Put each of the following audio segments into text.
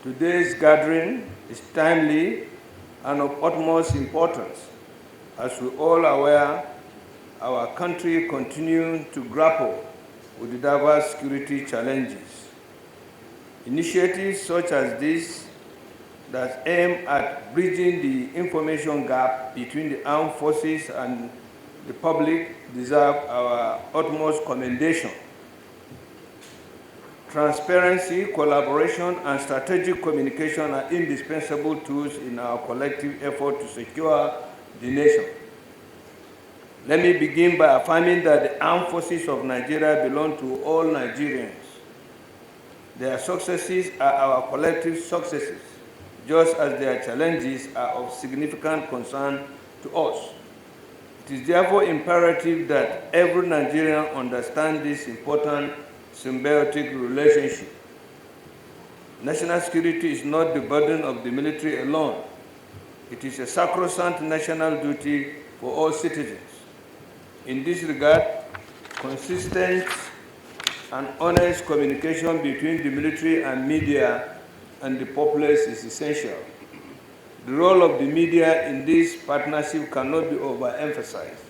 Today's gathering is timely and of utmost importance. As we all are aware, our country continues to grapple with the diverse security challenges. Initiatives such as this that aim at bridging the information gap between the armed forces and the public deserve our utmost commendation. Transparency, collaboration, and strategic communication are indispensable tools in our collective effort to secure the nation. Let me begin by affirming that the armed forces of Nigeria belong to all Nigerians. Their successes are our collective successes, just as their challenges are of significant concern to us. It is therefore imperative that every Nigerian understand this important symbiotic relationship. National security is not the burden of the military alone. It is a sacrosanct national duty for all citizens. In this regard, consistent and honest communication between the military and media and the populace is essential. The role of the media in this partnership cannot be overemphasized.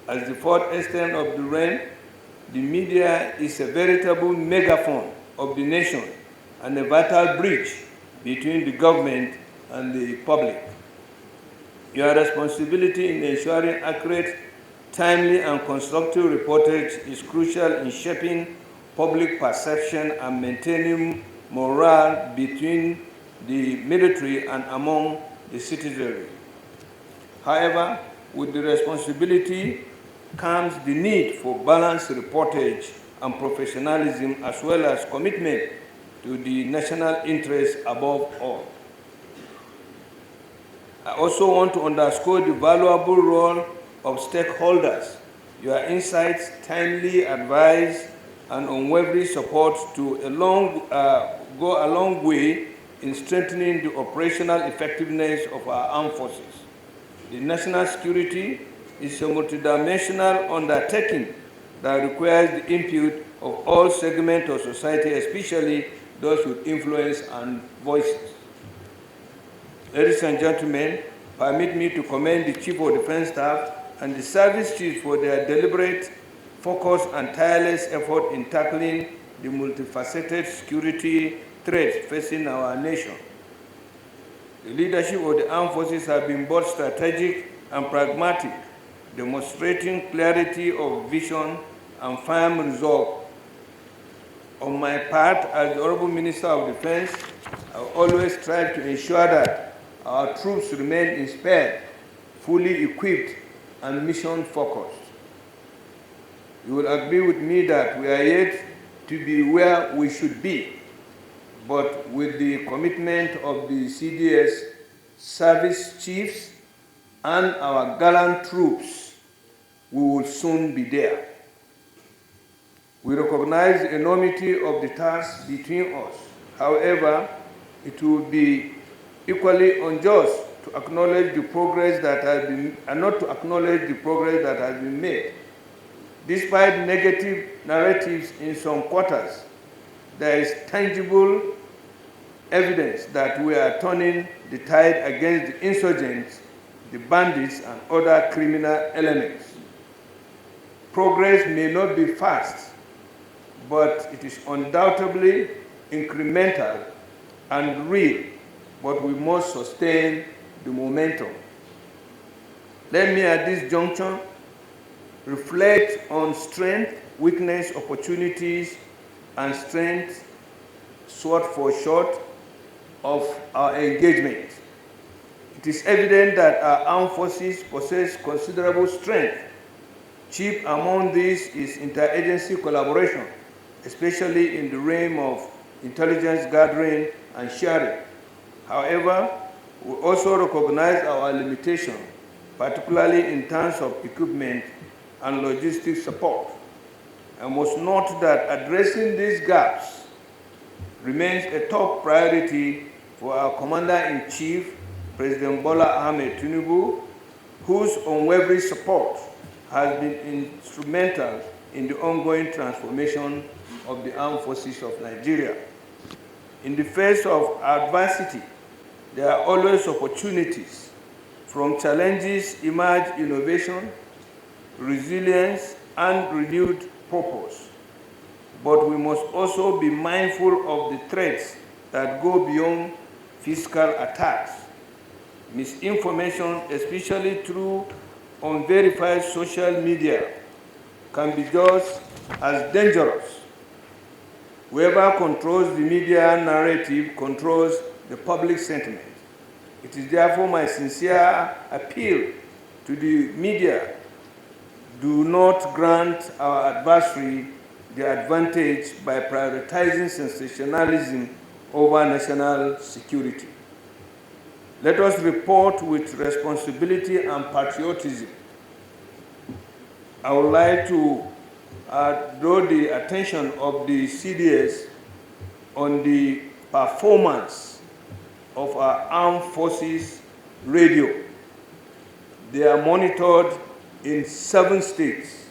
As the fourth extent of the realm, the media is a veritable megaphone of the nation and a vital bridge between the government and the public. Your responsibility in ensuring accurate, timely, and constructive reportage is crucial in shaping public perception and maintaining morale between the military and among the citizenry. However, with the responsibility comes the need for balanced reportage and professionalism, as well as commitment to the national interest above all. I also want to underscore the valuable role of stakeholders. Your insights, timely advice, and unwavering support go a long way in strengthening the operational effectiveness of our armed forces. The national security is a multidimensional undertaking that requires the input of all segments of society, especially those with influence and voices. Ladies and gentlemen, permit me to commend the Chief of Defense Staff and the service chiefs for their deliberate, focused, and tireless effort in tackling the multifaceted security threats facing our nation. The leadership of the armed forces has been both strategic and pragmatic, demonstrating clarity of vision and firm resolve. On my part, as the Honorable Minister of Defense, I always strive to ensure that our troops remain inspired, fully equipped, and mission-focused. You will agree with me that we are yet to be where we should be, but with the commitment of the CDS service chiefs and our gallant troops, we will soon be there. We recognize the enormity of the task between us. However, it would be equally unjust to acknowledge the progress that has been, and not to acknowledge the progress that has been made. Despite negative narratives in some quarters, there is tangible evidence that we are turning the tide against the insurgents, the bandits, and other criminal elements. Progress may not be fast, but it is undoubtedly incremental and real, but we must sustain the momentum. Let me at this juncture reflect on strength, weakness, opportunities, and strength short of our engagement. It is evident that our armed forces possess considerable strength. Chief among these is interagency collaboration, especially in the realm of intelligence gathering and sharing. However, we also recognize our limitations, particularly in terms of equipment and logistics support. I must note that addressing these gaps remains a top priority for our Commander-in-Chief, President Bola Ahmed Tinubu, whose unwavering support has been instrumental in the ongoing transformation of the armed forces of Nigeria. In the face of adversity, there are always opportunities. From challenges emerge innovation, resilience, and renewed purpose. But we must also be mindful of the threats that go beyond physical attacks. Misinformation, especially through unverified social media, can be just as dangerous. Whoever controls the media narrative controls the public sentiment. It is therefore my sincere appeal to the media: do not grant our adversary the advantage by prioritizing sensationalism over national security. Let us report with responsibility and patriotism. I would like to draw the attention of the CDS on the performance of our armed forces radio. They are monitored in 7 states,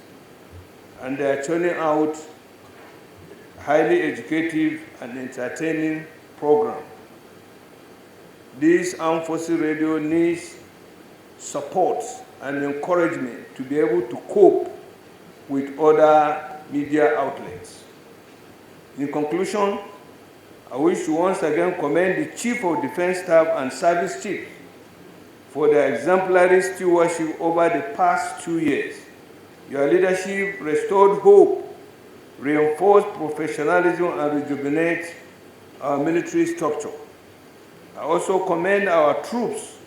and they are churning out highly educative and entertaining program. This armed forces radio needs support and encouragement to be able to cope with other media outlets. In conclusion, I wish to once again commend the Chief of Defense Staff and Service Chief for their exemplary stewardship over the past 2 years. Your leadership restored hope, reinforced professionalism, and rejuvenated our military structure. I also commend our troops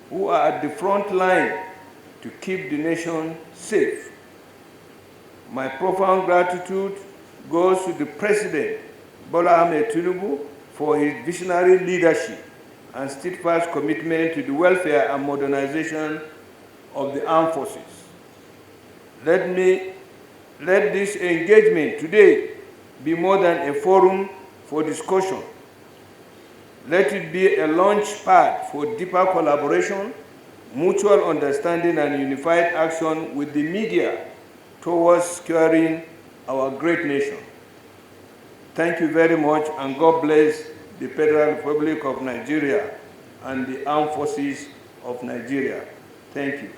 who are at the front line to keep the nation safe. My profound gratitude goes to the President, Bola Ahmed Tinubu, for his visionary leadership and steadfast commitment to the welfare and modernization of the armed forces. Let this engagement today be more than a forum for discussion. Let it be a launch pad for deeper collaboration, mutual understanding, and unified action with the media towards securing our great nation. Thank you very much, and God bless the Federal Republic of Nigeria and the Armed Forces of Nigeria. Thank you.